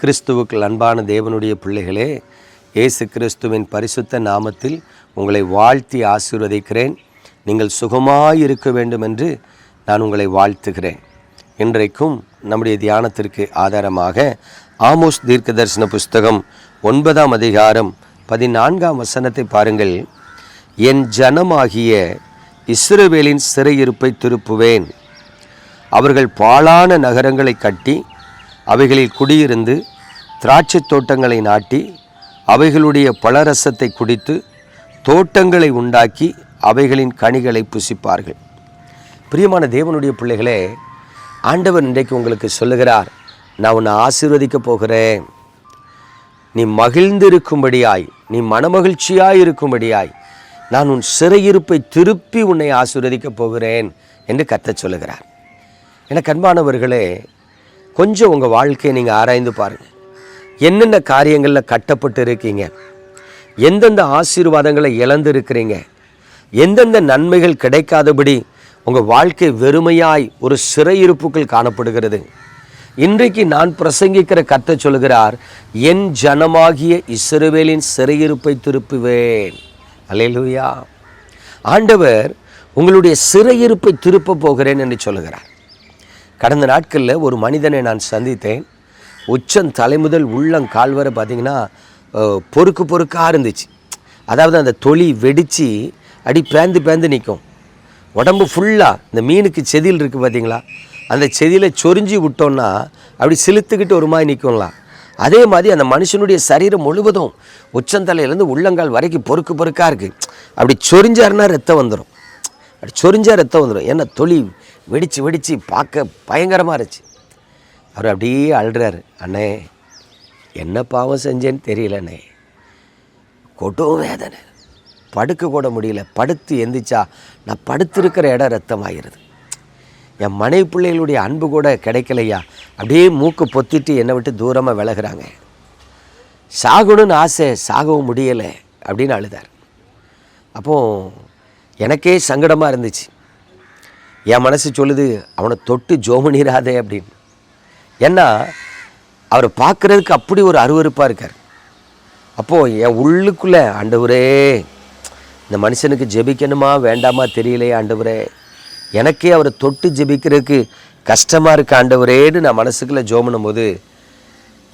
கிறிஸ்துவுக்குள் அன்பான தேவனுடைய பிள்ளைகளே, இயேசு கிறிஸ்துவின் பரிசுத்த நாமத்தில் உங்களை வாழ்த்தி ஆசீர்வதிக்கிறேன். நீங்கள் சுகமாயிருக்க வேண்டும் என்று நான் உங்களை வாழ்த்துகிறேன். இன்றைக்கும் நம்முடைய தியானத்திற்கு ஆதாரமாக ஆமோஸ் தீர்க்கதரிசன புஸ்தகம் 9ஆம் அதிகாரம் 14ஆம் வசனத்தை பாருங்கள். என் ஜனமாகிய இஸ்ரவேலின் சிறையிருப்பை திருப்புவேன். அவர்கள் பாழான நகரங்களை கட்டி அவைகளில் குடியிருந்து திராட்சை தோட்டங்களை நாட்டி அவைகளுடைய பழரசத்தை குடித்து தோட்டங்களை உண்டாக்கி அவைகளின் கனிகளை புசிப்பார்கள். பிரியமான தேவனுடைய பிள்ளைகளே, ஆண்டவர் இன்றைக்கு உங்களுக்கு சொல்லுகிறார், நான் உன்னை ஆசீர்வதிக்க போகிறேன். நீ மகிழ்ந்திருக்கும்படியாய், நீ மனமகிழ்ச்சியாய் இருக்கும்படியாய் நான் உன் சிறையிருப்பை திருப்பி உன்னை ஆசீர்வதிக்க போகிறேன் என்று கர்த்தர் சொல்லுகிறார். எனக்கு அன்பானவர்களே, கொஞ்சம் உங்கள் வாழ்க்கையை நீங்கள் ஆராய்ந்து பாருங்கள். என்னென்ன காரியங்களில் கட்டப்பட்டு இருக்கீங்க, எந்தெந்த ஆசீர்வாதங்களை இழந்து இருக்கிறீங்க, எந்தெந்த நன்மைகள் கிடைக்காதபடி உங்கள் வாழ்க்கை வெறுமையாய் ஒரு சிறையிருப்புக்குள் காணப்படுகிறது. இன்றைக்கு நான் பிரசங்கிக்கிற கர்த்தர் சொல்கிறார், என் ஜனமாகிய இஸ்ரவேலின் சிறையிருப்பை திருப்புவேன். அல்லேலூயா. ஆண்டவர் உங்களுடைய சிறையிருப்பை திருப்ப போகிறேன் என்று சொல்லுகிறார். கடந்த நாட்களில் ஒரு மனிதனை நான் சந்தித்தேன். உச்சம் தலைமுதல் உள்ளங்கால் வரை பார்த்திங்கன்னா பொறுக்காக இருந்துச்சு. அதாவது அந்த தொலி வெடித்து அடி பேந்து நிற்கும். உடம்பு ஃபுல்லாக இந்த மீனுக்கு செதில் இருக்குது பார்த்திங்களா, அந்த செதியில் சொரிஞ்சு விட்டோன்னா அப்படி சிலுத்துக்கிட்டு ஒரு மாதிரி நிற்கும்லாம். அதே மாதிரி அந்த மனுஷனுடைய சரீரம் முழுவதும் உச்சந்தலையிலேருந்து உள்ளங்கால் வரைக்கும் பொறுக்காக இருக்குது. அப்படி சொரிஞ்சாருன்னா ரத்தம் வந்துடும். அப்படி சொரிஞ்சால் ரத்தம் வந்துடும். ஏன்னா தொலி வெடித்து பார்க்க பயங்கரமாக இருந்துச்சு. அவர் அப்படியே அழுறாரு, அண்ணே என்ன பாவம் செஞ்சேன்னு தெரியலண்ணே, கொட்டும் வேதனை, படுக்க கூட முடியல, படுத்து எந்திரிச்சா நான் படுத்திருக்கிற இடம் ரத்தமாகிறது, என் மனைவி பிள்ளைகளுடைய அன்பு கூட கிடைக்கலையா, அப்படியே மூக்கு பொத்திட்டு என்னை விட்டு தூரமாக விலகுறாங்க, சாகணும்னு ஆசை, சாகவும் முடியலை அப்படின்னு அழுதார். அப்போது எனக்கே சங்கடமாக இருந்துச்சு. என் மனசு சொல்லுது, அவனை தொட்டு ஜோமனிராதே அப்படின்னு. ஏன்னா அவரை பார்க்குறதுக்கு அப்படி ஒரு அருவருப்பாக இருக்கார். அப்போது என் உள்ளுக்குள்ளே, ஆண்டவரே இந்த மனுஷனுக்கு ஜெபிக்கணுமா வேண்டாமா தெரியலையே ஆண்டவரே, எனக்கே அவரை தொட்டு ஜெபிக்கிறதுக்கு கஷ்டமாக இருக்கு ஆண்டவரேன்னு நான் மனசுக்குள்ளே ஜோமனும் போது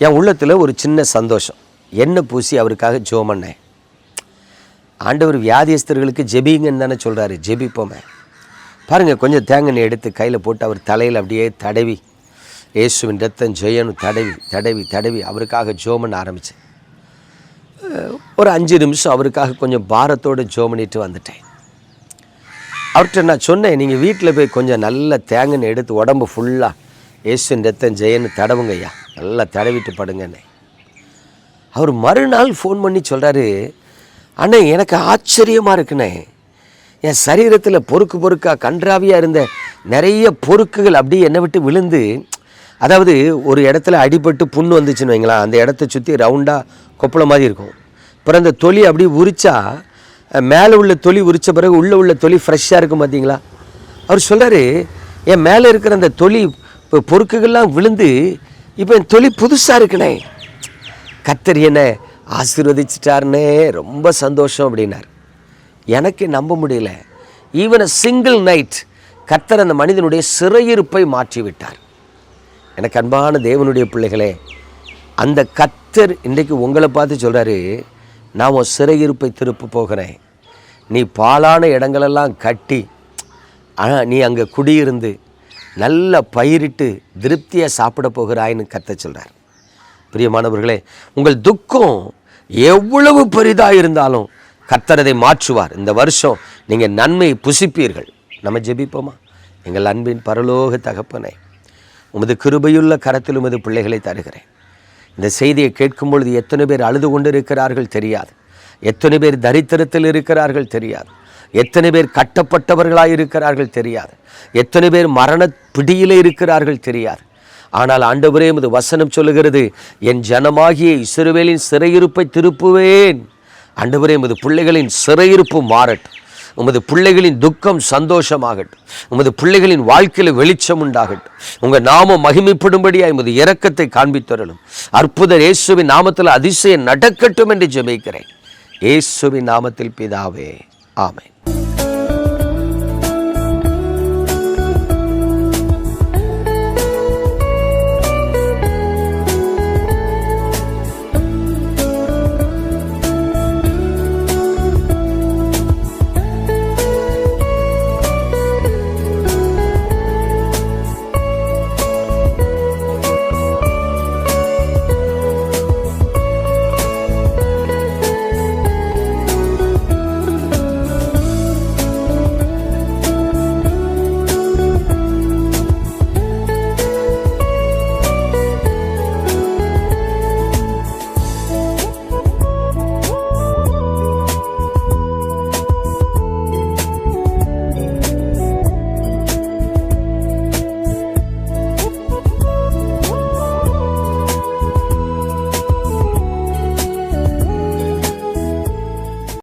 என் உள்ளத்தில் ஒரு சின்ன சந்தோஷம். எண்ணெய் பூசி அவருக்காக ஜோமன்னேன். ஆண்டவர் வியாதியஸ்தர்களுக்கு ஜெபிங்கன்னு தானே சொல்கிறாரு, ஜெபிப்போமே. பாருங்கள், கொஞ்சம் தேங்காய் எடுத்து கையில் போட்டு அவர் தலையில் அப்படியே தடவி, இயேசுவின் ரத்தம் ஜெயனும் தடவி அவருக்காக ஜோமன் ஆரம்பித்தேன். ஒரு 5 நிமிஷம் அவருக்காக கொஞ்சம் பாரத்தோடு ஜோமனிட்டு வந்துட்டேன். அவர்கிட்ட நான் சொன்னேன், நீங்கள் வீட்டில் போய் கொஞ்சம் நல்ல தேங்காய் எடுத்து உடம்பு ஃபுல்லாக இயேசுவின் ரத்தம் ஜெயன்னு தடவுங்க ஐயா, நல்லா தடவிட்டு படுங்கண்ணே. அவர் மறுநாள் ஃபோன் பண்ணி சொல்கிறாரு, அண்ணே எனக்கு ஆச்சரியமாக இருக்குண்ணே, என் சரீரத்தில் பொறுக்காக கன்றாவியாக இருந்த நிறைய பொறுக்குகள் அப்படியே என்னை விட்டு விழுந்து, அதாவது ஒரு இடத்துல அடிபட்டு புண்ணு வந்துச்சுன்னு வைங்களா, அந்த இடத்த சுற்றி ரவுண்டாக கொப்பளை மாதிரி இருக்கும். அப்புறம் அந்த தொலி அப்படி உரிச்சா, மேலே உள்ள தொலி உரித்த பிறகு உள்ள தொலி ஃப்ரெஷ்ஷாக இருக்கும் பார்த்தீங்களா. அவர் சொல்கிறாரு, என் மேலே இருக்கிற அந்த தொலி இப்போ பொறுக்குகள்லாம் விழுந்து இப்போ என் தொலி புதுசாக இருக்குண்ணே, கர்த்தர் என்ன ஆசீர்வதிச்சிட்டாருன்னே ரொம்ப சந்தோஷம் அப்படின்னார். எனக்கு நம்ப முடியல. ஈவன் அ சிங்கிள் நைட் கர்த்தர் அந்த மனிதனுடைய சிறையிருப்பை மாற்றிவிட்டார். எனக்கு அன்பான தேவனுடைய பிள்ளைகளே, அந்த கர்த்தர் இன்றைக்கு உங்களை பார்த்து சொல்கிறாரு, நான் உன் சிறையிருப்பை திருப்ப போகிறேன். நீ பாழான இடங்களெல்லாம் கட்டி நீ அங்கே குடியிருந்து நல்ல பயிரிட்டு திருப்தியாக சாப்பிட போகிறாயின்னு கர்த்தர் சொல்கிறார். பிரியமானவர்களே, உங்கள் துக்கம் எவ்வளவு பெரிதாக இருந்தாலும் கர்த்தர் அதை மாற்றுவார். இந்த வருஷம் நீங்கள் நன்மையை புசிப்பீர்கள். நம்ம ஜெபிப்போமா? எங்கள் அன்பின் பரலோக தகப்பனே, உமது கிருபையுள்ள கரத்தில் உமது பிள்ளைகளை தருகிறேன். இந்த செய்தியை கேட்கும் பொழுது எத்தனை பேர் அழுது கொண்டு இருக்கிறார்கள் தெரியாது, எத்தனை பேர் தரித்திரத்தில் இருக்கிறார்கள் தெரியாது, எத்தனை பேர் கட்டப்பட்டவர்களாக இருக்கிறார்கள் தெரியாது, எத்தனை பேர் மரண பிடியிலே இருக்கிறார்கள் தெரியாது. ஆனால் ஆண்டவரே, உமது வசனம் சொல்லுகிறது, என் ஜனமாகிய இஸ்ரவேலின் சிறையிருப்பை திருப்புவேன். ஆண்டவரே, உமது பிள்ளைகளின் சிறையிருப்பு மாறட்டும். உமது பிள்ளைகளின் துக்கம் சந்தோஷமாகட்டும். உமது பிள்ளைகளின் வாழ்க்கையில் வெளிச்சம் உண்டாகட்டும். உங்கள் நாமம் மகிமைப்படும்படியாக உமது இரக்கத்தை காண்பித்தருளும். அற்புதர் இயேசுவின் நாமத்தில் அதிசயம் நடக்கட்டும் என்று ஜெபிக்கிறேன். இயேசுவின் நாமத்தில் பிதாவே, ஆமென்.